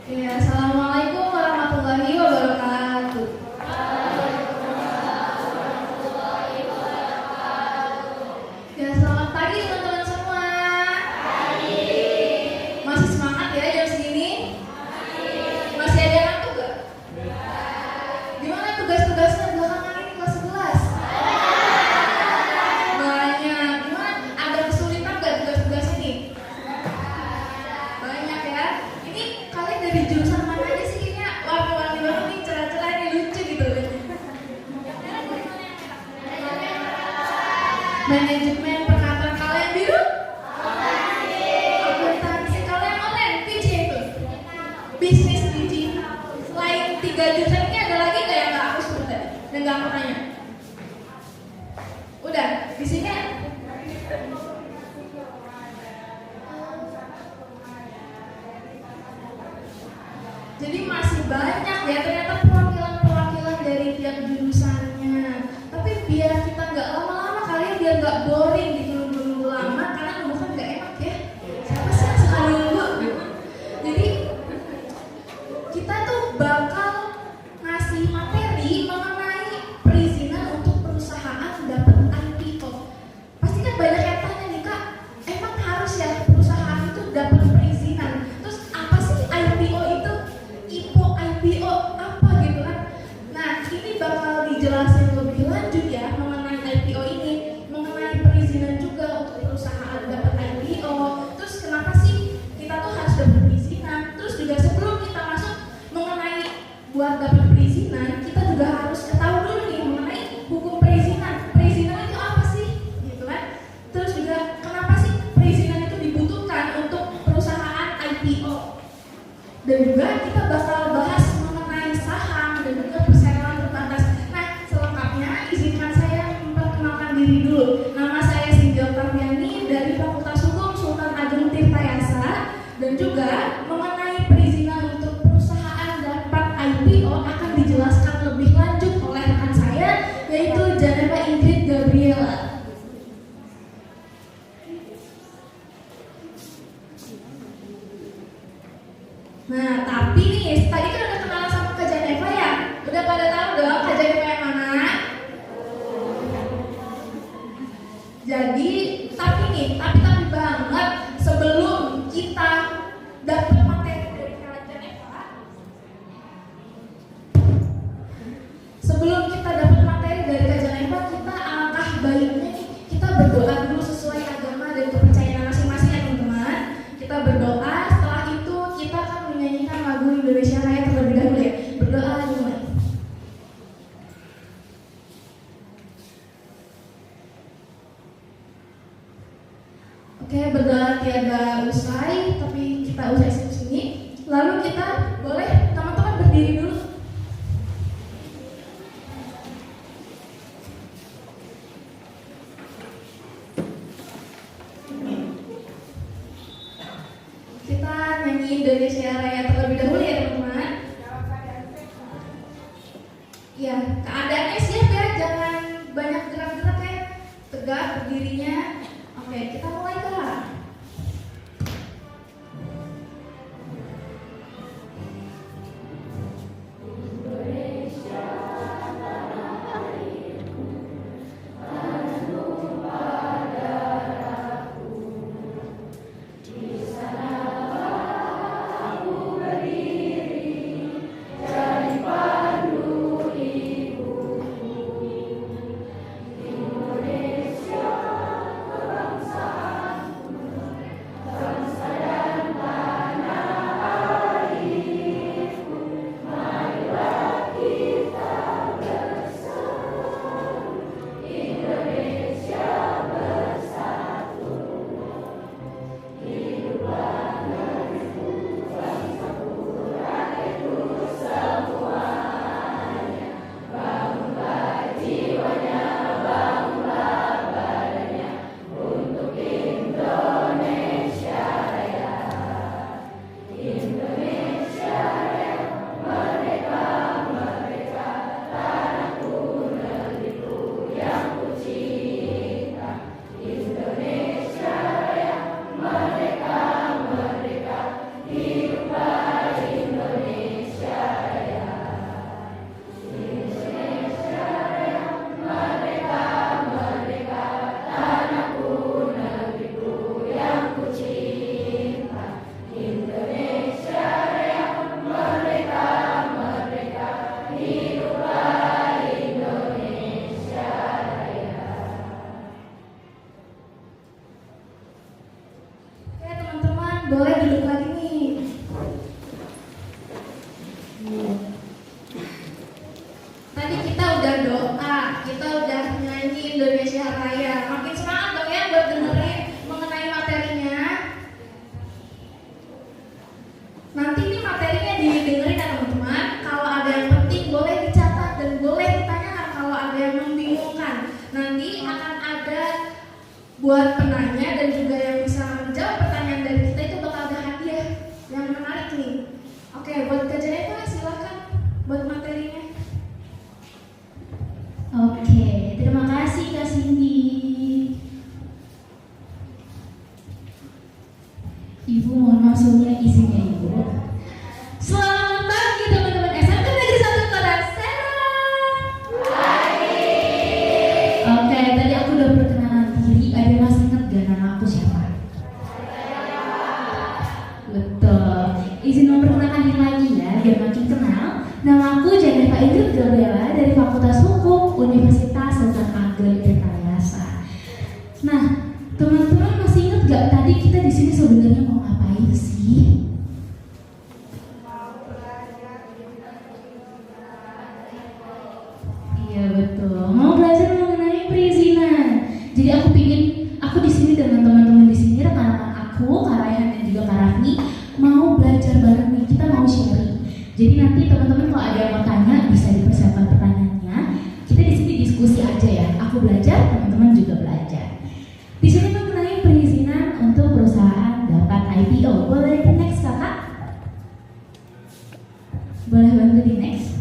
Ya, Assalamualaikum warahmatullahi wabarakatuh. Ya, selamat pagi teman-teman semua. Masih semangat ya jam segini? Masih ada yang ngantuk gak? Gimana tugas-tugasnya belakangan ini kelas 11? Banyak. Gimana? Ada kesulitan gak tugas-tugas ini? Banyak ya. Ini kalian dari jurusan mana aja sih? Kayaknya warna-warni banget nih, cerah-cerah nih, lucu gitu. Manajemen perkantoran, kalian biru? Akuntansi, kalian online, PJ itu? Bisnis digital. Selain 3 jurusan ini ada lagi nggak yang nggak aku sebut tadi? Dan nggak aku tanya? Udah, di sini. Jadi masih banyak ya ternyata perwakilan-perwakilan dari tiap jurusannya. Tapi biar kita nggak lama-lama, kalian biar nggak boring gitu nunggu lama, karena nunggu kan nggak enak ya. Siapa sih yang suka nunggu? Jadi kita tuh bakal ngasih materi mengenai perizinan untuk perusahaan dapat IPO. Pasti kan banyak yang tanya nih, Kak, emang harus ya perusahaan itu dapat perizinan? Terus apa sih IPO itu? IPO apa gitu kan? Nah, ini bakal dijelasin lebih lanjut ya mengenai IPO ini, mengenai perizinan juga untuk perusahaan dapat IPO. Terus kenapa sih kita tuh harus dapat perizinan? Terus juga sebelum kita masuk mengenai buat dapat perizinan, kita juga harus ketahui dulu nih mengenai hukum perizinan. Perizinan itu apa sih? Gitu kan? Terus juga kenapa sih perizinan itu dibutuhkan untuk perusahaan IPO? Dan juga kita bakal bahas mengenai saham dan juga perseroan terbatas. Nah, selengkapnya izinkan saya memperkenalkan diri dulu. Nama saya Sinjil Tafiani dari Fakultas Hukum Sultan Ageng Tirtayasa, dan juga mengenai perizinan untuk perusahaan dapat IPO akan dijelaskan lebih lanjut oleh rekan saya, yaitu Janeva Ingrid Gabriela. Nah, tapi nih, tadi kan udah kenalan sama Kak Janeva ya? Udah pada tahu dong Kak Janeva yang mana? Jadi, tapi banget sebelum kita dapat materi dari Kak Janeva, kita alangkah baiknya nih, kita berdoa dulu sesuai agama dan kepercayaan masing-masing ya teman-teman. Kita berdoa, setelah itu kita akan menyanyikan lagu Indonesia Raya terlebih dahulu ya. Berdoa dimulai. Oke, berdoa tiada usai, tapi kita usai sini. Lalu kita boleh teman-teman berdiri dulu. Kita nyanyi Indonesia Raya terlebih dahulu ya teman-teman. Ya, keadaannya siap ya, jangan banyak gerak-gerak ya. Tegak berdirinya. Oke, kita mulai Kak. Di sana aku izin memperkenalkan diri lagi ya, biar makin kenal. Nama aku Jennifer Ingrid Gabriela dari Fakultas Hukum Universitas Sultan Ageng Tirtayasa. Nah, teman-teman masih ingat gak tadi kita di sini sebenarnya mau ngapain sih? Iya betul, mau belajar mengenai perizinan. Jadi aku di sini dengan teman-teman di sini, rekan-rekan aku, Kak Rayhan dan juga Kak Rafni, mau belajar bareng nih. Kita mau sharing. Jadi nanti teman-teman kalau ada yang mau tanya bisa dipersiapkan pertanyaannya. Kita di sini diskusi aja ya. Aku belajar, teman-teman juga belajar. Di sini mengenai perizinan untuk perusahaan dapat IPO. Boleh di next kakak? Boleh bantu di next?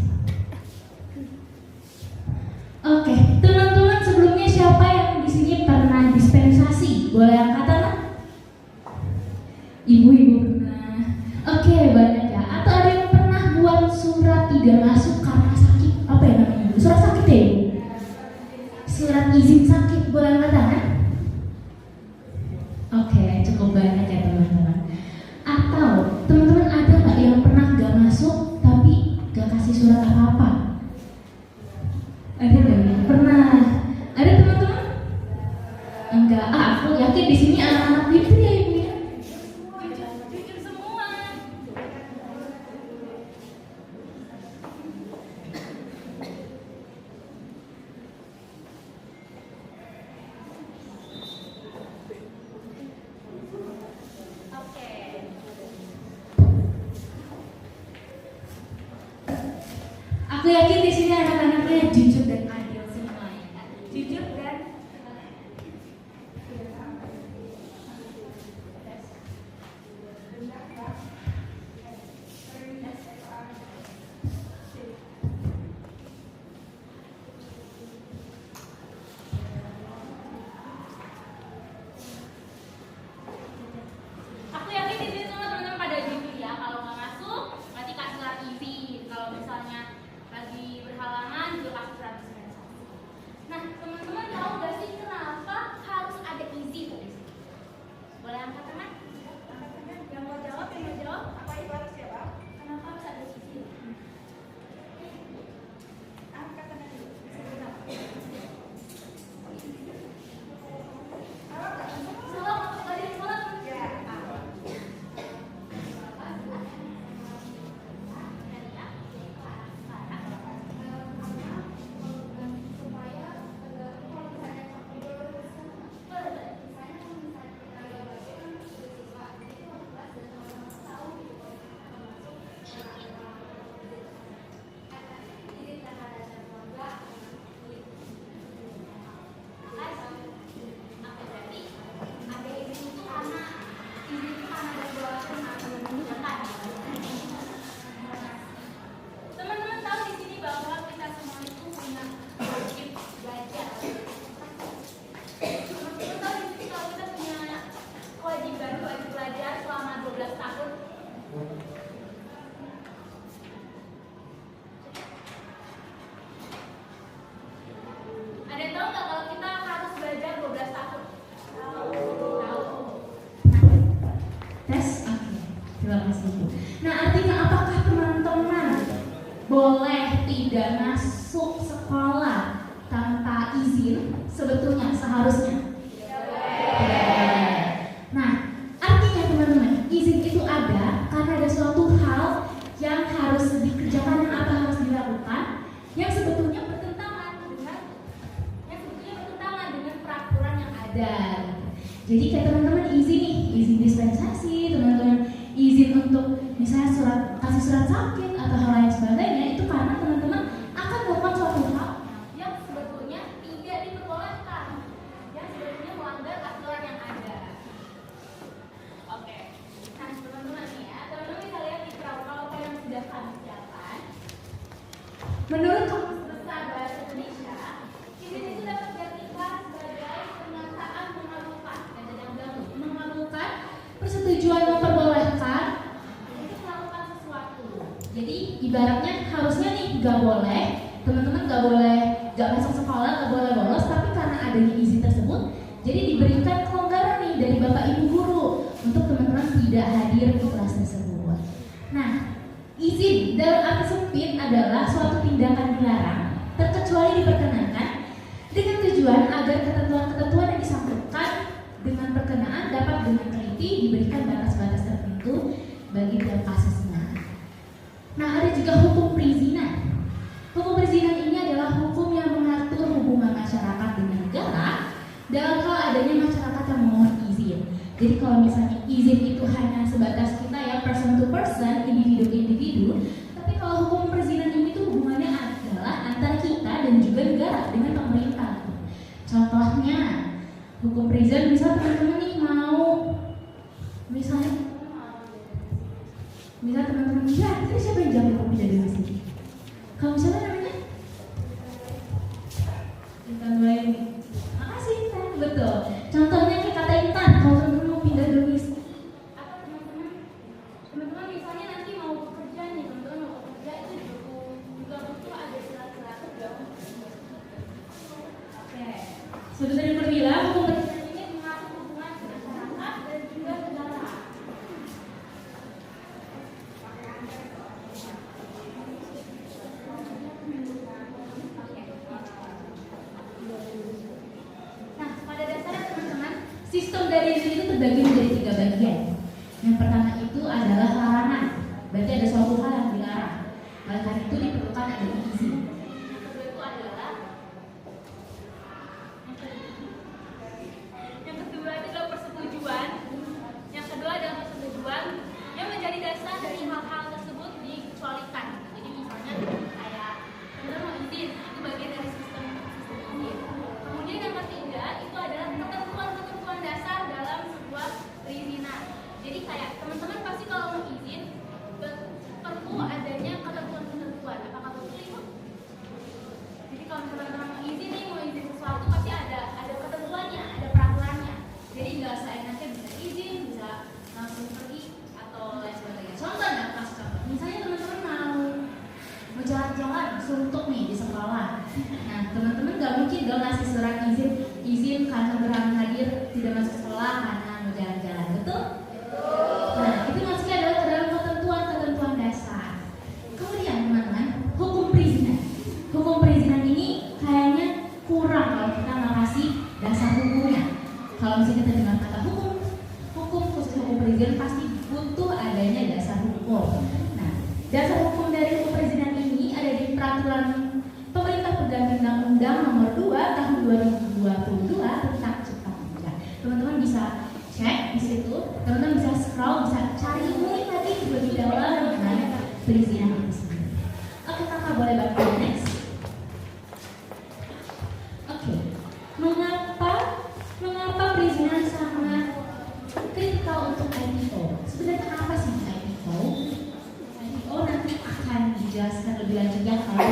Oke, teman-teman sebelumnya siapa yang di sini pernah dispensasi? Boleh angkat tangan? Ibu-ibu pernah. Oke, banyak ya. Atau ada yang pernah buat surat tidak masuk karena sakit? Apa ya namanya? Surat sakit ya, Ibu? Surat izin sakit. Boleh angkat tangan? Oke, cukup banyak ya teman-teman. Atau teman-teman ada nggak yang pernah nggak masuk tapi nggak kasih surat apa-apa? Ada nggak ya? Pernah. Ada teman-teman? Enggak. Aku yakin di sini anak-anak pintar ya Ibu ya. Jujur semua. Oke. Aku yakin di sini anak-anaknya jujur dan adil semuanya. Jujur dan aku yakin di sini semua teman-teman pada jujur ya. Kalau nggak masuk, nanti kasih surat izin. Kalau misalnya lagi berhalangan, juga kasih surat dispensasi. Nah, teman-teman tahu nggak sih kenapa harus ada izin di sini? Boleh angkat tangan? Angkat tangan. Yang mau jawab, yang mau jawab. Apa itu harus jawab? Kenapa harus ada izin? Angkat tangan dulu. Salam untuk kalian semua. Ya. Teman-teman tahu di sini bahwa kita semua itu punya wajib belajar. Teman-teman tahu di sini kalau kita punya kewajiban wajib belajar selama 12 tahun. Ada yang tahu nggak kalau kita harus belajar 12 tahun? Tahu. Tes? Oke. Terima kasih Bu. Nah, artinya apakah teman-teman boleh tidak masuk sekolah tanpa izin? Sebetulnya seharusnya. Boleh. Nah, artinya teman-teman, izin itu ada karena ada suatu hal yang harus dikerjakan, yang apa harus dilakukan, yang sebetulnya bertentangan dengan peraturan yang ada. Jadi kayak teman-teman izin nih, izin dispensasi, teman-teman izin untuk misalnya kasih surat sakit atau hal lain sebagainya, itu karena teman-teman akan melakukan suatu hal yang sebetulnya tidak diperbolehkan, yang sebetulnya melanggar aturan yang ada. Oke, nah teman-teman nih ya, teman-teman bisa lihat di PowerPoint yang sudah kami siapkan. Menurut Kamus Besar Bahasa Indonesia, izin itu dapat diartikan sebagai pernyataan mengabulkan persetujuan memperbolehkan untuk melakukan sesuatu. Jadi ibaratnya harusnya nih nggak boleh, teman-teman nggak boleh nggak masuk sekolah, nggak boleh bolos, tapi karena adanya izin tersebut, jadi diberikan kelonggaran nih dari Bapak Ibu guru untuk teman-teman tidak hadir di kelas tersebut. sempit adalah suatu tindakan dilarang, terkecuali diperkenankan, dengan tujuan agar ketentuan-ketentuan yang disangkutkan dengan perkenaan dapat dengan teliti diberikan batas-batas tertentu bagi tiap kasusnya. Nah, ada juga hukum perizinan. Hukum perizinan ini adalah hukum yang mengatur hubungan masyarakat dengan negara dalam hal adanya masyarakat yang memohon izin. Jadi kalau misalnya izin itu hanya sebatas kita ya person to person, individu ke individu, tapi kalau hukum perizinan ini tuh hubungannya adalah antara kita dan juga negara dengan pemerintah. Contohnya hukum perizinan misal teman-teman nih mau misalnya teman-teman ya, itu siapa yang jamin kopi dari sini? Kalau misalnya namanya Intan Waini. Makasih Intan, betul. Contohnya kayak kata Intan, kalau teman-teman mau pindah domisili atau teman-teman misalnya nanti mau bekerja nih, teman-teman mau bekerja itu juga butuh ada syarat-syarat dong. Oke. Seperti yang berbilang, hukum perizinan ini mengatur hubungan masyarakat dan juga negara. Nah, pada dasarnya teman-teman, sistem dari izin itu terbagi menjadi 3 bagian. Yang pertama itu adalah larangan, berarti ada suatu hal yang dilarang. Oleh karena itu diperlukan adanya izin. Yang kedua itu adalah persetujuan. Yang kedua adalah persetujuan yang menjadi dasar dari hal-hal tersebut dikecualikan. Jadi misalnya kayak teman-teman mau izin, itu bagian dari sistem izin. Kemudian yang ketiga itu adalah ketentuan-ketentuan dasar dalam sebuah perizinan. Jadi kayak teman-teman pasti kalau mau izin perlu adanya ketentuan-ketentuan. Apakah betul itu? Jadi kalau teman-teman mau izin nih, mau izin sesuatu pasti ada ketentuannya, ada peraturannya. Jadi nggak seenaknya bisa izin, bisa langsung pergi atau lain sebagainya. Contohnya, pas contoh. Misalnya teman-teman mau jalan-jalan suntuk nih di sekolah. Nah, teman-teman nggak mungkin dong ngasih surat izin karena berhalangan hadir tidak masuk sekolah karena mau jalan-jalan, betul? Nah, itu maksudnya adalah ke dalam ketentuan dasar. Kemudian teman-teman, hukum perizinan. Hukum perizinan ini kayaknya kurang kalau kita nggak kasih dasar hukumnya. Kalau misalnya kita dengar kata hukum khusus hukum perizinan pasti butuh adanya dasar hukum. Nah, dasar hukum dari hukum perizinan ini ada di peraturan pemerintah pengganti Undang-Undang Nomor 2 Tahun 2022 tentang Cipta Kerja. Teman-teman bisa cek di situ, teman-teman bisa scroll, bisa cari mungkin tadi lebih dalam mengenai perizinan itu sendiri. Oke, kakak boleh bantu next. Oke, mengapa perizinan sangat kritikal untuk IPO? Sebenarnya apa sih IPO? IPO nanti akan dijelaskan lebih lanjut ya kalau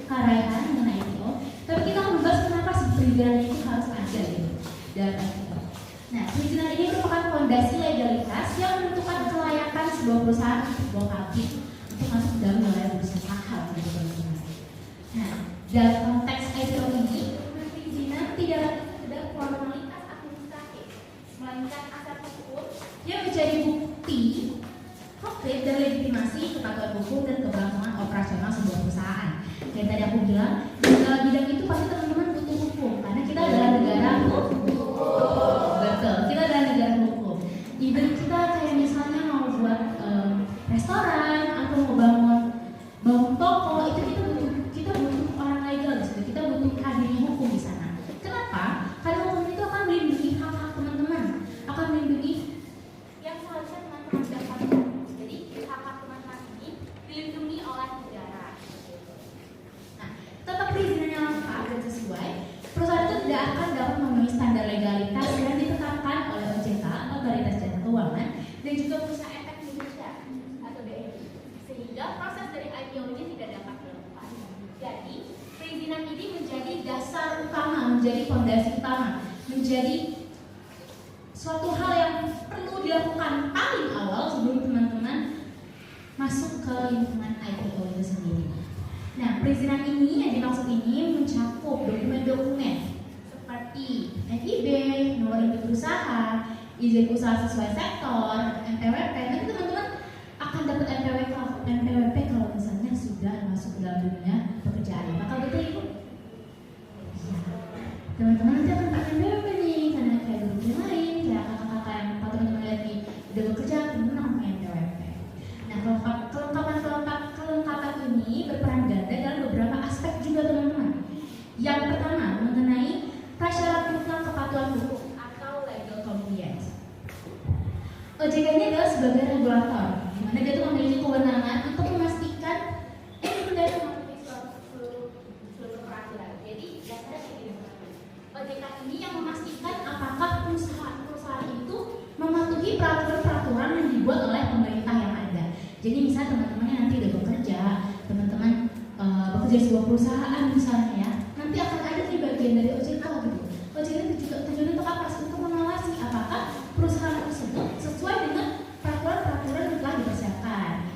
Karaihan mengenai IPO. Tapi kita membahas kenapa sih perizinan itu harus ada gitu dalam IPO. Nah, perizinan ini merupakan fondasi legalitas yang menentukan kelayakan sebuah perusahaan untuk kaki untuk masuk ke dalam wilayah bursa saham gitu teman-teman. Nah, dalam konteks IPO ini, perizinan tidak sekedar formalitas administratif, melainkan aset hukum yang menjadi bukti konkret dan legitimasi kepatuhan hukum dan keberlangsungan operasional sebuah perusahaan. Kayak tadi aku bilang, di dalam bidang itu pasti teman-teman butuh hukum karena kita adalah negara hukum. Betul, kita adalah negara hukum. Even kita kayak misalnya mau buat restoran atau mau bangun toko, itu kita butuh orang legal di situ. Kita butuh hadirnya hukum di sana. Kenapa? Karena hukum itu akan melindungi hak-hak teman-teman, akan melindungi yang seharusnya teman-teman dapatkan. Jadi hak-hak teman-teman ini dilindungi oleh negara. Nah, tetap perizinannya lengkap dan sesuai, perusahaan itu tidak akan dapat memenuhi standar legalitas yang ditetapkan oleh OJK atau Otoritas Jasa Keuangan dan juga Bursa Efek Indonesia atau BEI, sehingga proses dari IPO ini tidak dapat dilakukan. Jadi perizinan ini menjadi dasar utama, menjadi fondasi utama, menjadi suatu hal yang perlu dilakukan paling awal sebelum teman-teman masuk ke lingkungan IPO itu sendiri. Nah, perizinan ini yang dimaksud ini mencakup dokumen-dokumen seperti NIB, nomor induk usaha, izin usaha sesuai sektor, NPWP. Nanti teman-teman akan dapat NPWP kalau misalnya OJK ini adalah sebagai regulator, di mana dia tuh memiliki kewenangan untuk memastikan dan mematuhi seluruh peraturan. Jadi dasarnya kayak gini. OJK ini yang memastikan apakah perusahaan itu mematuhi peraturan-peraturan yang dibuat oleh pemerintah yang ada. Jadi misalnya teman-teman yang nanti udah bekerja, teman-teman bekerja di sebuah perusahaan misalnya ya, nanti akan ada di bagian dari OJK gitu. OJK itu juga tujuannya untuk apa? Untuk mengawasi apakah perusahaan tersebut sesuai dengan peraturan-peraturan yang telah dipersiapkan.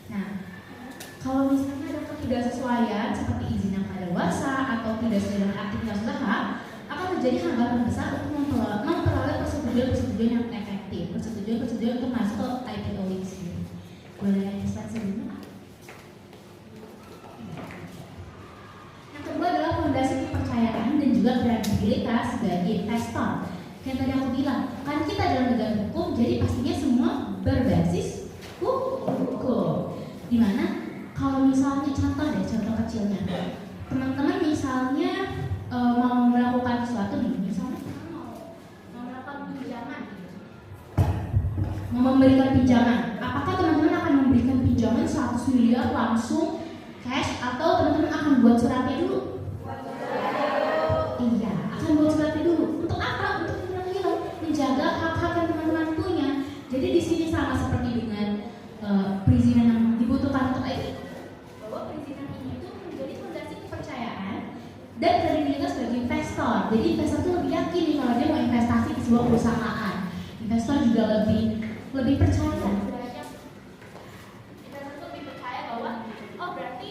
Nah, kalau misalnya ada ketidaksesuaian seperti izin yang kadaluarsa atau tidak sesuai dengan aktivitas usaha, akan terjadi hambatan besar untuk memperoleh persetujuan yang efektif, persetujuan untuk masuk ke IPO ini sendiri. Boleh lihat slide sebelumnya? Yang kedua adalah fondasi kepercayaan dan juga kredibilitas sebagai investor. Yang tadi aku bilang, kan kita dalam negara hukum, jadi pastinya semua berbasis hukum. Dimana kalau misalnya contoh kecilnya, teman-teman misalnya mau melakukan sesuatu nih, misalnya mau melakukan pinjaman, mau memberikan pinjaman, apakah teman-teman akan memberikan pinjaman 100 miliar langsung cash atau teman-teman akan buat suratnya dulu? Iya, akan buat suratnya dulu. Untuk apa? Untuk menjaga hak-hak yang teman-teman punya. Jadi di sini sama seperti dengan perizinan yang dibutuhkan untuk IT, bahwa perizinan ini itu menjadi fondasi kepercayaan dan kredibilitas bagi investor. Jadi investor itu lebih yakin nih kalau dia mau investasi di sebuah perusahaan. Investor juga lebih percaya. Investor itu lebih percaya bahwa oh berarti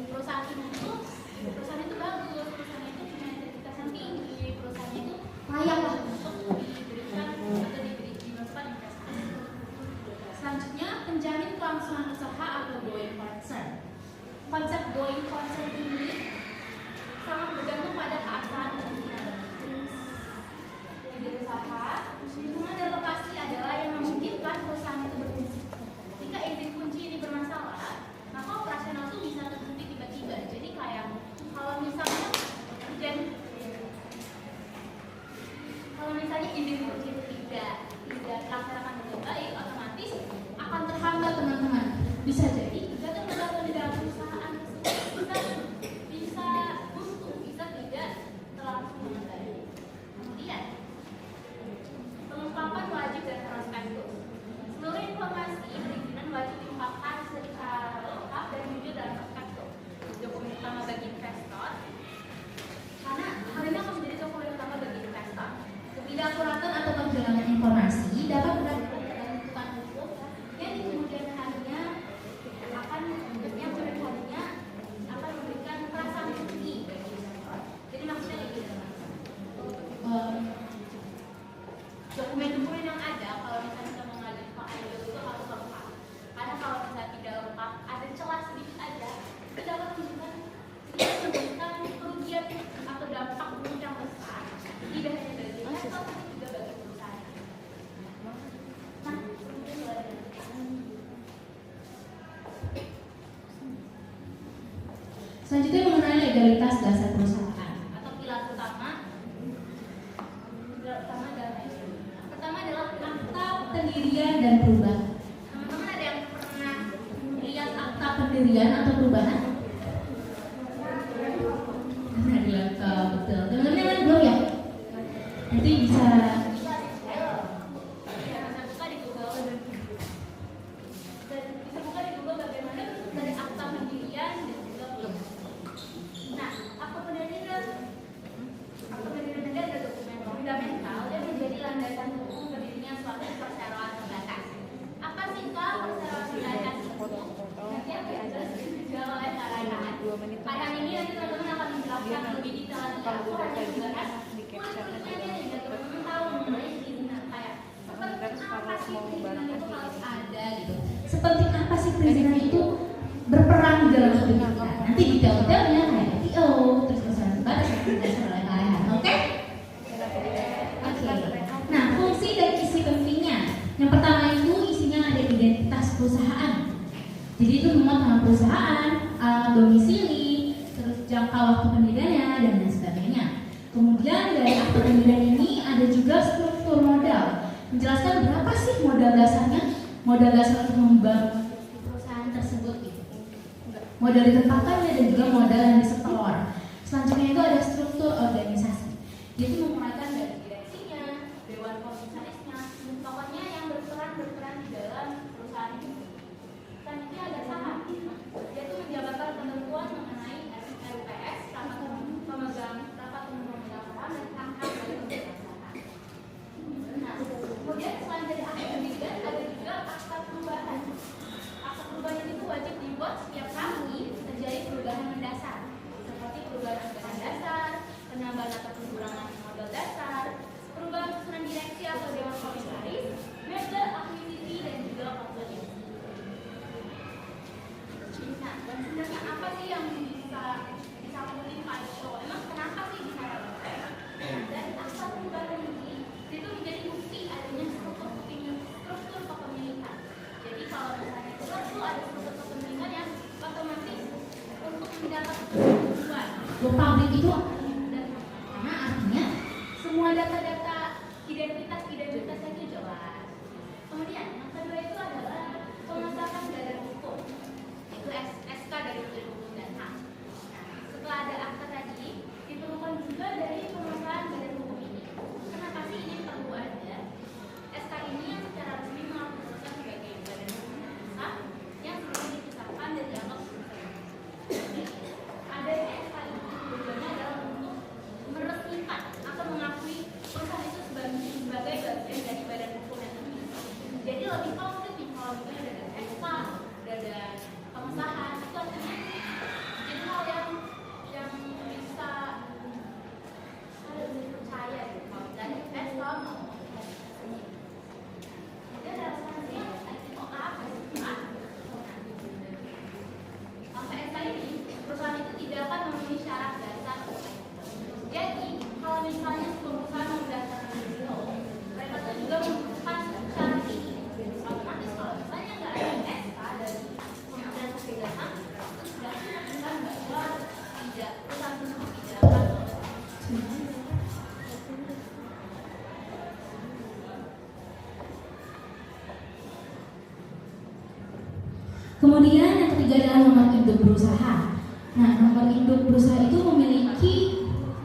perusahaan itu bagus, perusahaan itu punya integritas yang tinggi, perusahaan itu layak untuk diberikan atau dimasukkan investasi. Selanjutnya, penjamin kelangsungan usaha atau going concern. Konsep going concern ini sangat bergantung pada keabsahan ide usaha. Lingkungan dan lokasi adalah yang memungkinkan perusahaan itu berfungsi. Jika izin kunci ini bermasalah, maka operasional itu bisa terhenti tiba-tiba. Jadi kayak kalau misalnya izin kunci itu tidak dilaksanakan dengan baik, otomatis akan terhambat teman-teman. Bisa jadi kegiatan di dalam perusahaan bisa buntu, bisa tidak terlangsung dengan baik. Kemudian pengungkapan wajib dan prospektus. Seluruh informasi perizinan wajib diungkapkan secara lengkap dan jujur dalam prospektus. Dokumen utama bagi investor, karena hal ini akan menjadi dokumen utama bagi investor. Ketidakakuratan atau kehilangan informasi dapat berakibat pada tuntutan hukum yang di kemudian harinya akan memberikan perasaan rugi bagi investor. Jadi maksudnya kayak gitu, dokumen-dokumen yang ada kalau misalnya kita mengajukan ke IPO itu harus lengkap. Karena kalau misalnya tidak lengkap, ada celah sedikit aja, itu dapat menunjukkan kerugian atau dampak yang besar tidak hanya bagi investor tapi juga bagi perusahaan. Selanjutnya mengenai legalitas dasar perusahaan atau pilar utama adalah pertama adalah akta pendirian dan perubahan. Teman-teman ada yang pernah lihat akta pendirian atau perubahan? Pernah lihat, betul. Teman-teman yang belum ya? Nanti bisa buka di Google bagaimana dari akta pendirian dan juga perubahan. Nah, akta pendirian ada dokumen fundamental dan menjadi landasan hukum berdirinya suatu perseroan terbatas. Apa sih perseroan terbatas itu? Nanti akan dijawab oleh Karayan. Pada ini nanti teman-teman akan menjelaskan lebih detail lagi. Aku hanya membahas kurikulumnya hingga teman-teman tahu mengenai perizinan kayak seperti apa sih perizinan itu harus ada gitu. Seperti apa sih perizinan itu berperan di dalam hidup kita. Nanti detail-detailnya kayak IPO, terus perseroan terbatas yang didasar oleh Karayan. Oke? Nah, fungsi dan isi pentingnya. Yang pertama itu isinya ada identitas perusahaan. Jadi itu memuat nama perusahaan, domisili, terus jangka waktu pendiriannya dan lain sebagainya. Kemudian dari akta pendirian ini ada juga struktur modal. menjelaskan berapa sih modal dasarnya, modal dasar untuk membangun perusahaan tersebut gitu. Modal ditempatkannya dan juga modal yang disetor. Selanjutnya itu ada struktur organisasi. Dia itu memulaikan dari direksinya, dewan komisarisnya, pokoknya yang berperan di dalam perusahaan itu. Selanjutnya ada saham. Dia itu menjabarkan ketentuan mengenai RUPS, rapat pemegang saham dan hak-hak dari pemegang saham. Nah, kemudian selain dari akta dividen ada juga akta perubahan. Akta perubahan itu wajib dibuat setiap kali terjadi perubahan mendasar, seperti perubahan anggaran dasar, penambahan atau pengurangan modal dasar, perubahan susunan direksi atau dewan komisaris, merger, akuisisi, dan juga konsolidasi. Nah, dan sebenarnya apa sih yang bisa disampaikan Pak Isho? Emang kenapa sih bisa relevan? Nah, dari akta perubahan ini itu menjadi bukti adanya struktur kepemilikan. Jadi kalau misalnya itu ada struktur kepemilikan yang otomatis untuk mendapat keuntungan. Publik itu karena artinya semua data-data identitas itu jelas. Kemudian yang kedua itu adalah pengesahan badan hukum. Itu SK dari Menteri Hukum dan HAM. Nah, setelah ada akta tadi, diperlukan juga dari pengesahan badan hukum ini. Kenapa sih ini perlu ada? SK ini yang secara resmi mengaturkan sebagai badan hukum dan HAM yang sebelum dipisahkan dan dianggap selesai. Adanya SK ini tujuannya adalah untuk meresmikan atau mengakui perusahaan itu sebagai bagian dari badan hukum yang terpisah. Jadi lebih konkret nih kalau misalnya ada SK, ada pengesahan itu artinya jadi hal yang bisa lebih percaya gitu kalau misalnya SK mau kemudian ada sanksi SOA, sampai SK ini perusahaan itu tidak akan memenuhi syarat dasar. Jadi kalau misalnya sebuah perusahaan mendaftarkan IPO, mereka tuh juga membutuhkan syarat ini. Otomatis kalau misalnya nggak ada SK dari Kementerian Perdagangan, itu sudah menunjukkan bahwa perusahaan tersebut tidak akan Kemudian yang ketiga adalah nomor induk berusaha. Nah, nomor induk berusaha itu memiliki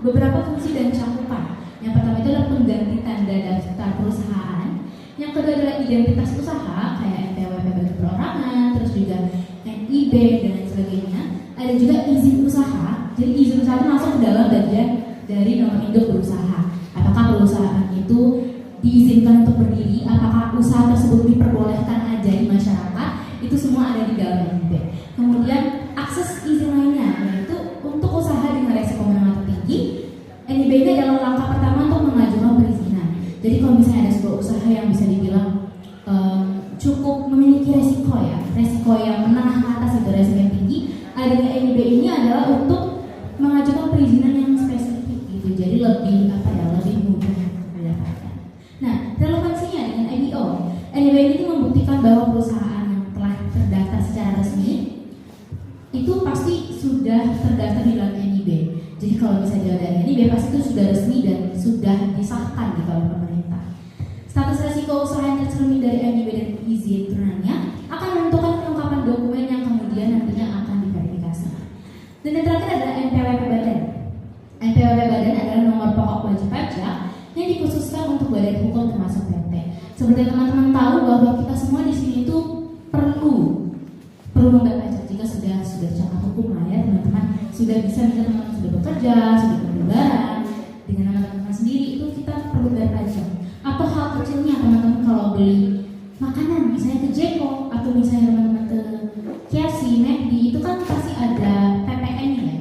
beberapa fungsi dan cakupan. Yang pertama itu adalah pengganti tanda daftar perusahaan. Yang kedua adalah identitas usaha kayak NPWP bagi perorangan, terus juga NIB dan lain sebagainya. Ada juga izin usaha. Jadi izin usaha itu masuk ke dalam bagian dari nomor induk berusaha. Apakah perusahaan itu diizinkan untuk berdiri? Apakah usaha tersebut diperbolehkan aja di masyarakat? Itu semua ada di dalam NIB. Kemudian akses izin lainnya yaitu untuk usaha dengan resiko menengah tinggi. NIB ini adalah langkah pertama untuk mengajukan perizinan. Jadi kalau misalnya ada sebuah usaha yang bisa dibilang cukup memiliki resiko yang menengah ke atas itu resiko yang tinggi, adanya NIB ini adalah untuk mengajukan perizinan yang spesifik gitu. Jadi lebih mudah mendapatkan. Nah, relevansinya dengan IPO. NIB ini membuktikan bahwa perusahaan yang telah terdaftar secara resmi itu pasti sudah terdaftar di dalam NIB. Jadi kalau misalnya ada NIB pasti itu sudah resmi dan sudah disahkan di oleh pemerintah. Status resiko usaha yang tercermin dari NIB dan izin turunannya akan menentukan kelengkapan dokumen yang kemudian nantinya akan diverifikasi. Dan yang terakhir adalah NPWP badan. NPWP badan adalah nomor pokok wajib pajak yang dikhususkan untuk badan hukum termasuk PT. Seperti teman-teman tahu bahwa kita semua di sini itu perlu membayar pajak jika sudah cakap hukum lah ya teman-teman, sudah bisa bisa teman-teman sudah bekerja, sudah berlebaran dengan nama teman-teman sendiri, itu kita perlu bayar pajak. Atau hal kecilnya teman-teman kalau beli makanan misalnya ke Jeko atau misalnya teman-teman ke KFC, McD, itu kan pasti ada PPN-nya ya.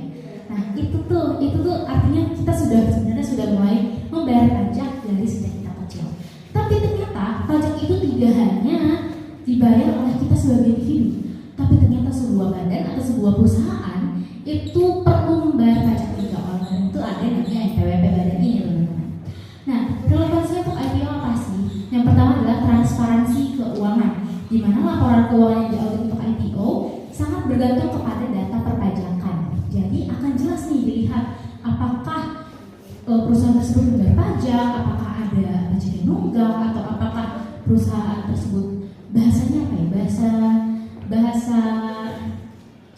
Nah itu tuh artinya kita sebenarnya sudah mulai membayar pajak dari sejak kita kecil. Tapi ternyata pajak itu tidak hanya dibayar oleh kita sebagai individu, tapi ternyata sebuah badan atau sebuah perusahaan itu perlu membayar pajak juga. Oleh itu ada namanya NPWP badan ini teman-teman. Nah, relevansinya untuk IPO apa sih? Yang pertama adalah transparansi keuangan, di mana laporan keuangan yang diaudit untuk IPO sangat bergantung kepada data perpajakan. Jadi akan jelas nih dilihat apakah perusahaan tersebut membayar pajak, apakah ada pajak yang nunggak, atau apakah perusahaan tersebut bahasanya apa ya, bahasa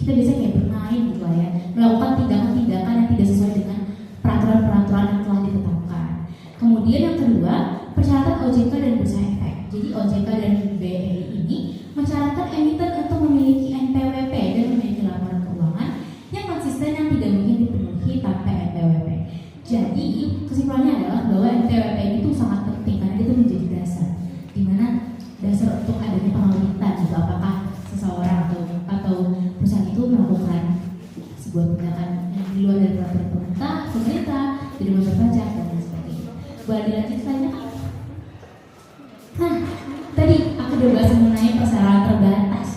kita biasanya kayak bermain gitu lah ya, melakukan tindakan-tindakan yang tidak sesuai dengan peraturan-peraturan yang telah ditetapkan. Kemudian yang kedua, persyaratan OJK dan bursa efek. Jadi OJK dan BRI ini mensyaratkan emiten untuk memiliki NPWP dan memiliki laporan keuangan yang konsisten yang tidak mungkin dipenuhi tanpa NPWP. Jadi kesimpulannya adalah bahwa NPWP itu sangat penting karena itu menjadi dasar, dimana dasar untuk adanya pengauditan gitu, apakah seseorang atau perusahaan itu melakukan sebuah tindakan yang di luar dari peraturan pemerintah, tidak membayar pajak dan lain sebagainya. Boleh dilanjut selanjutnya? Nah, tadi aku udah bahas mengenai persyaratan terbatas.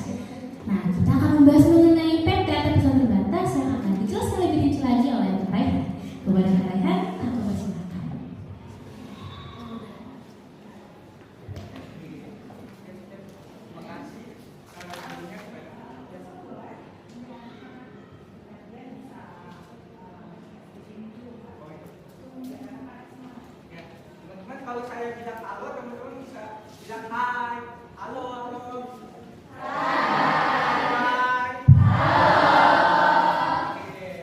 Nah, kita akan membahas mengenai PT atau perusahaan terbatas yang akan dijelaskan lebih rinci lagi oleh Kak Raihan. Kepada Kak Raihan, aku persilakan. Teman-teman, kalau saya bilang halo, teman-teman bisa bilang hai. Halo, halo. Hai. Oke.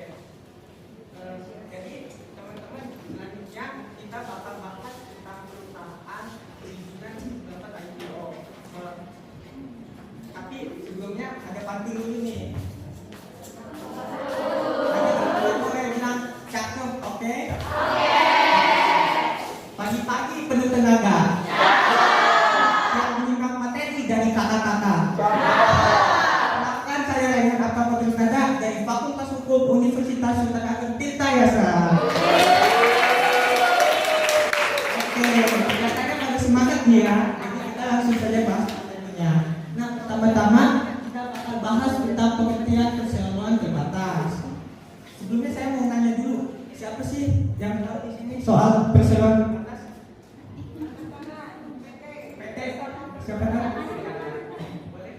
Jadi teman-teman, selanjutnya kita bakal bahas tentang perusahaan perizinan dapat IPO. Tapi sebelumnya ada pantun dulu nih. Teman-teman boleh bilang cakep, oke? Pagi-pagi penuh tenaga. Yang menyimak materi dari kakak-kakak. Kenalkan, saya Raihan Akbar Nada dari Fakultas Hukum Universitas Sultan Ageng Tirtayasa. Oke, kelihatannya pada semangat nih ya. Jadi kita langsung saja bahas materinya. Nah, pertama-tama kita bakal bahas tentang pengertian perseroan terbatas. Sebelumnya saya mau tanya dulu, siapa sih yang tahu di sini soal perseroan terbatas? PT, siapa tahu? Boleh.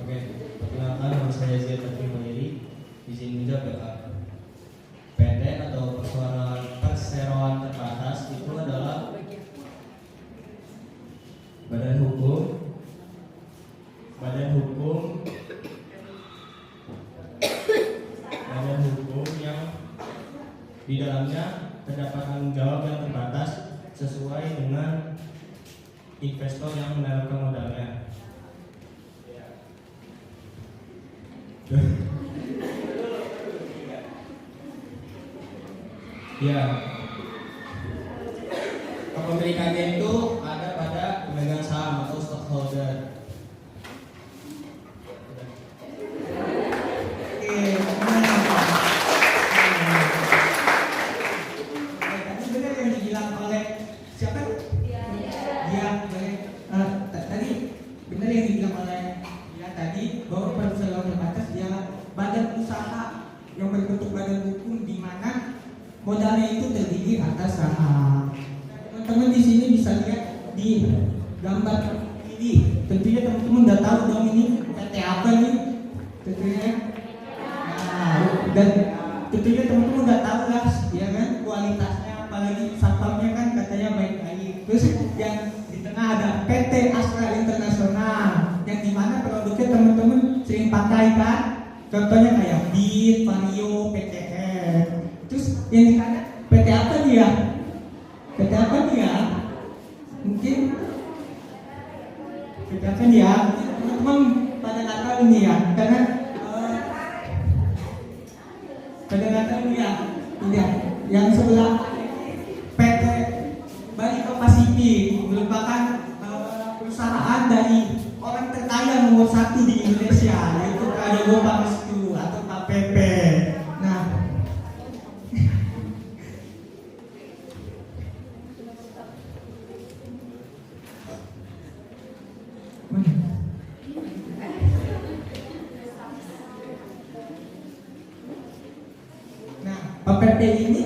Oke, perkenalkan nama saya Zia Tafri Mandiri, izin menjawab ya Kak. PT atau perseroan terbatas itu adalah badan hukum yang di dalamnya terdapat tanggung jawab yang terbatas sesuai dengan investor yang menanamkan modalnya. Ya, kepemilikannya itu ada pada pemegang saham atau stockholder. Tadi benar yang dibilang oleh siapa? Dia boleh. Tadi benar yang dibilang oleh dia tadi bahwa perseroan terbatas dia badan usaha yang berbentuk badan hukum di mana modalnya itu terdiri atas saham. Teman-teman di sini bisa lihat di gambar ini. Tentunya teman-teman udah tahu dong ini PT apa nih? Tentunya. Nah, dan tentunya teman-teman udah tahu lah, ya kan, kualitasnya, apalagi satpamnya kan katanya baik-baik. Terus yang di tengah ada PT Astra Internasional, yang dimana produknya teman-teman sering pakai kan? Contohnya kayak BIT, Vario, PCF. Terus yang di kanan PT apa dia? PT apa dia? Mungkin PT apa dia? Teman-teman pada nggak tahu ini ya, karena pada nggak tahu ya. Ini ya, yang sebelah PT Barito Pasifik merupakan perusahaan dari orang terkaya nomor 1 di Indonesia, yaitu Prabowo Pangestu atau KPP. Nah, PPT ini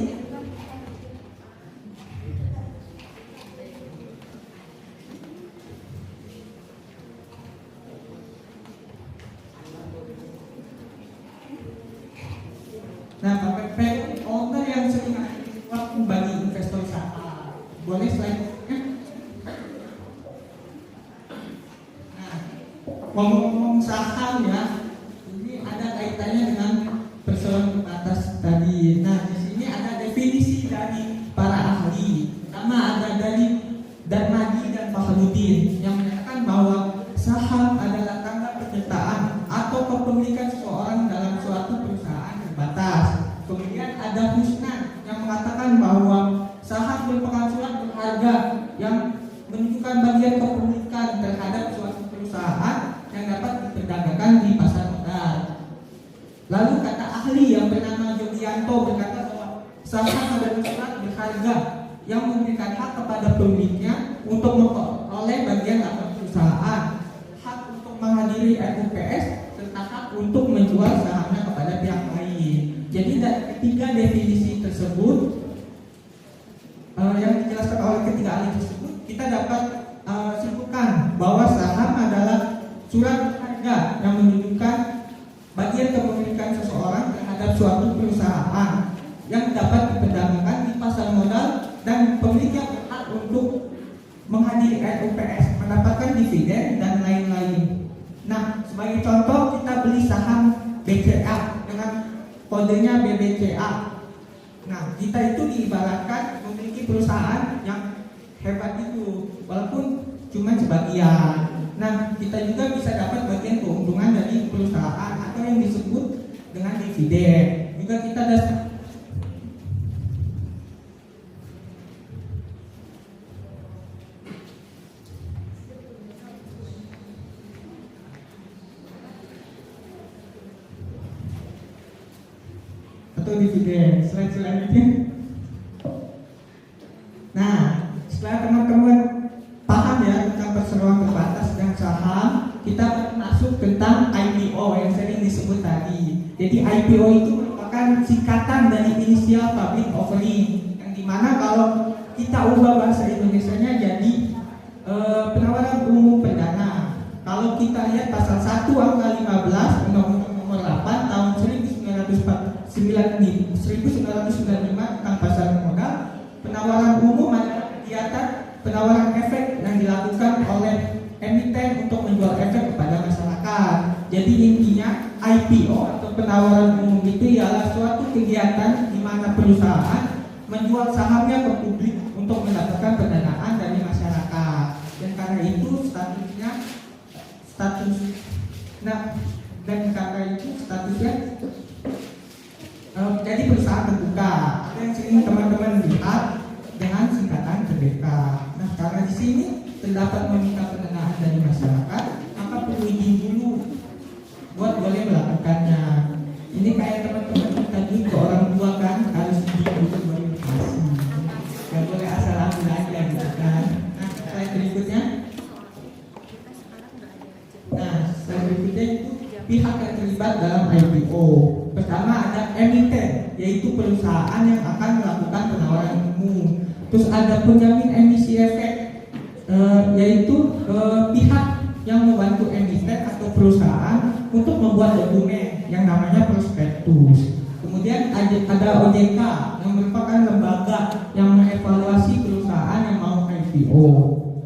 Boleh selanjutnya. Nah, ngomong-ngomong saham ya, ini ada kaitannya dengan perseroan terbatas tadi. Nah, di sini ada definisi dari para ahli. Pertama ada dari Darmadi dan Fakhruddin yang menyatakan bahwa saham adalah tanda penyertaan atau kepemilikan seseorang dalam suatu perusahaan terbatas. Kemudian ada Husnan yang mengatakan bahwa saham merupakan surat berharga yang menunjukkan bagian kepemilikan terhadap suatu perusahaan yang dapat diperdagangkan di pasar modal. Lalu kata ahli yang bernama Yogianto berkata bahwa saham adalah surat berharga yang memberikan hak kepada pemiliknya untuk memperoleh bagian laba perusahaan, hak untuk menghadiri RUPS, serta hak untuk menjual sahamnya kepada pihak lain. Jadi dari ketiga definisi tersebut yang dijelaskan oleh ketiga ahli tersebut, kita dapat simpulkan bahwa saham adalah surat berharga yang menunjukkan bagian kepemilikan seseorang terhadap suatu perusahaan yang dapat diperdagangkan di pasar modal dan pemiliknya berhak untuk menghadiri RUPS, mendapatkan dividen dan lain-lain. Nah, sebagai contoh kita beli saham BCA dengan kodenya BBCA. Nah, kita itu diibaratkan memiliki perusahaan yang hebat itu, walaupun cuma sebagian. Nah, kita juga bisa dapat bagian keuntungan dari perusahaan atau yang disebut dengan dividen. Juga kita ada atau dividen. Selanjutnya. Nah, setelah teman-teman paham ya tentang perseroan terbatas dan saham, kita masuk tentang IPO yang sering disebut tadi. Jadi IPO itu merupakan singkatan dari inisial public offering, yang dimana kalau kita ubah bahasa Indonesianya jadi penawaran umum perdana. Kalau kita lihat pasal 1 angka 15 Undang-Undang Nomor 8 tahun 1995 tentang pasar modal, penawaran umum adalah kegiatan penawaran efek yang dilakukan oleh emiten untuk menjual efek kepada masyarakat. Jadi intinya IPO atau penawaran umum itu ialah suatu kegiatan di mana perusahaan menjual sahamnya ke publik untuk mendapatkan pendanaan dari masyarakat. Dan karena itu statusnya jadi perusahaan terbuka. Ada yang sering teman-teman lihat dengan singkatan TBK. Nah, karena di sini terdapat meminta pendanaan dari masyarakat, maka perlu izin dulu buat boleh melakukannya. Ini kayak teman-teman tadi ke orang tua kan harus izin dulu baru dikasih. Gak boleh asal ambil aja gitu kan. Nah, slide berikutnya. Nah, slide berikutnya itu pihak yang terlibat dalam IPO. Pertama ada emiten, yaitu perusahaan yang akan melakukan penawaran umum. Terus ada penjamin emisi efek, yaitu pihak yang membantu emiten atau perusahaan untuk membuat dokumen yang namanya prospektus. Kemudian ada OJK yang merupakan lembaga yang mengevaluasi perusahaan yang mau IPO.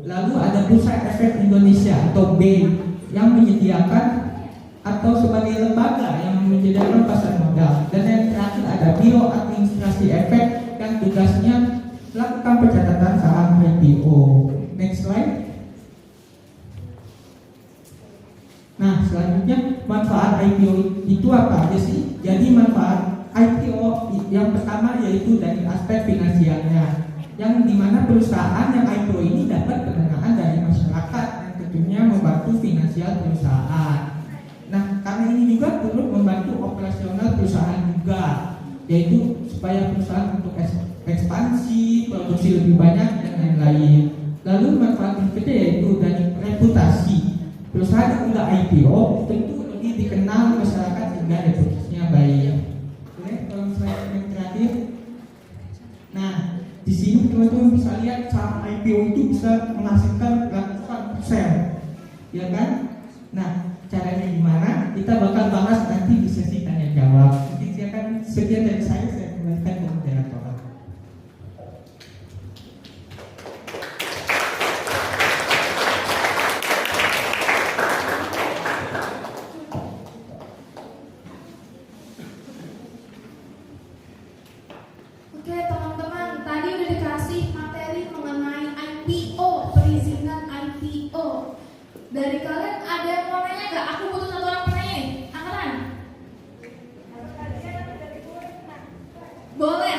Lalu ada Bursa Efek Indonesia atau BEI yang menyediakan atau sebagai lembaga yang menyediakan pasar modal. Dan yang terakhir ada Biro Administrasi Efek yang tugasnya melakukan pencatatan saham IPO. Next slide. Nah, selanjutnya manfaat IPO itu apa aja sih? Jadi manfaat IPO yang pertama yaitu dari aspek finansialnya, yang dimana perusahaan yang IPO ini dapat pendanaan dari masyarakat yang tentunya membantu finansial perusahaan. Nah, karena ini juga turut membantu operasional perusahaan juga, yaitu supaya perusahaan untuk ekspansi, produksi lebih banyak dan lain-lain. Lalu manfaat berikutnya yaitu dari reputasi. Perusahaan yang sudah IPO tentu lebih dikenal masyarakat sehingga reputasinya baik. Boleh kalau slide yang terakhir. Nah, di sini teman-teman bisa lihat saham IPO itu bisa menghasilkan ratusan persen, ya kan? Nah, caranya gimana? Kita bakal bahas nanti di sesi tanya jawab. Mungkin sekian dari saya kembalikan ke moderator. Dari kalian ada yang mau nanya nggak? Aku butuh satu orang penanya nih. Angkatan. Boleh.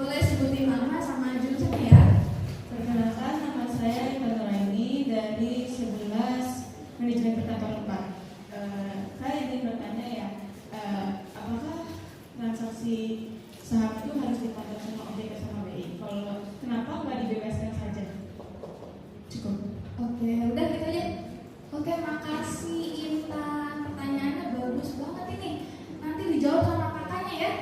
Boleh sebutin nama sama jurusannya ya. Perkenalkan, nama saya Rita Nuraini dari 11 Manajemen Perkantoran 4. Saya ingin bertanya ya, apakah transaksi saham itu harus dipantau sama OJK sama BI? Kalau kenapa nggak dibebaskan saja? Cukup. Oke, udah gitu aja. Oke, makasih Intan. Pertanyaannya bagus banget ini. Nanti dijawab sama kakaknya ya.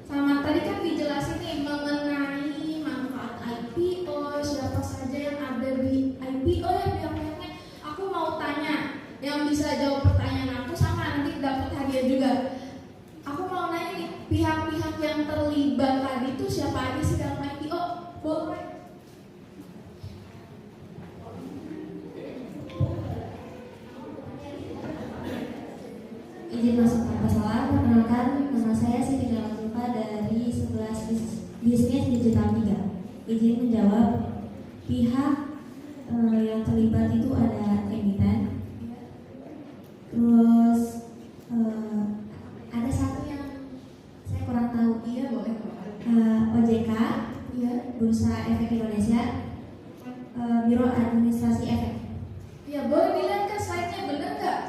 Sama tadi kan dijelasin nih mengenai manfaat IPO, siapa saja yang ada di IPO ya pihak-pihaknya. Aku mau tanya, yang bisa jawab pertanyaan aku sama nanti dapat hadiah juga. Aku mau nanya nih, pihak-pihak yang terlibat tadi itu siapa aja sih dalam IPO? Boleh? Izin masuk tanpa salah, perkenalkan nama saya Siti Nurhalifa dari 11 Bisnis Digital 3. Izin menjawab, pihak yang terlibat itu ada emiten, terus ada satu yang saya kurang tahu, Iya, boleh. OJK, Iya. Bursa Efek Indonesia, Biro Administrasi Efek. Ya, boleh dilihat ke slide-nya, bener nggak?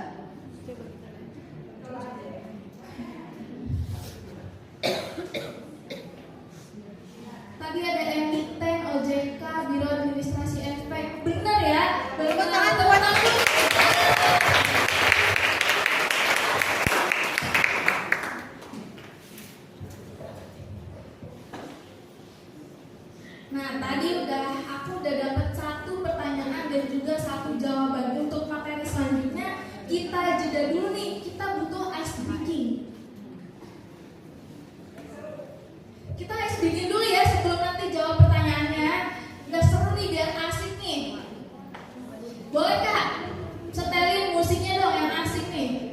Tadi ada emiten, OJK, Biro Administrasi Efek. Bener ya? Tepuk tangan, tepuk tangan. Nah, tadi aku udah dapat satu pertanyaan dan juga satu jawaban. Untuk materi selanjutnya kita jeda dulu nih. Kita butuh ice breaking. Kita ice breaking dulu ya sebelum nanti jawab pertanyaannya. Nggak seru nih, biar asik nih. Boleh Kak? Setelin musiknya dong yang asik nih.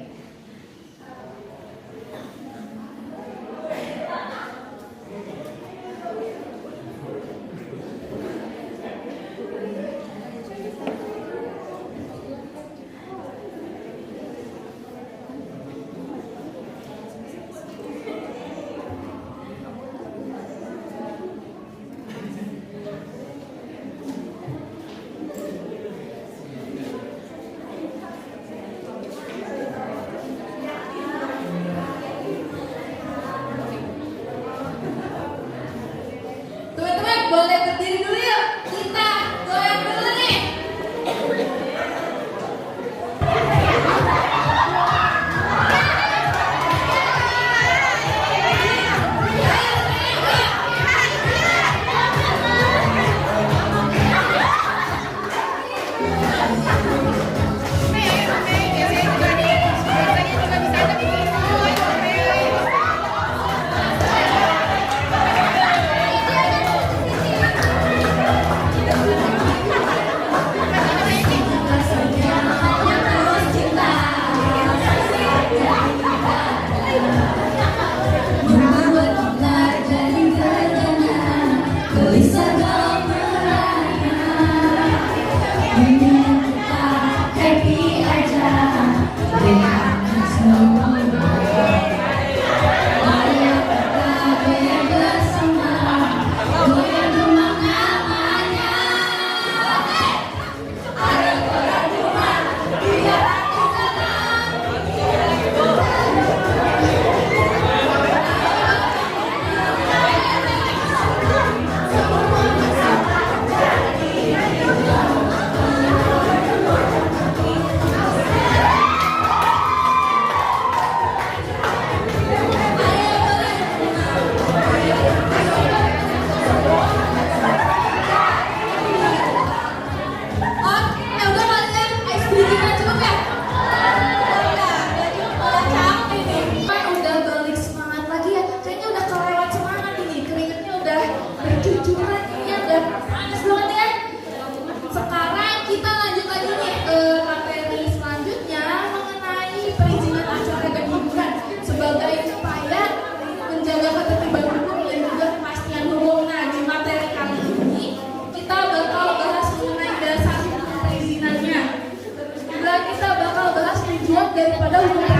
daripada hukum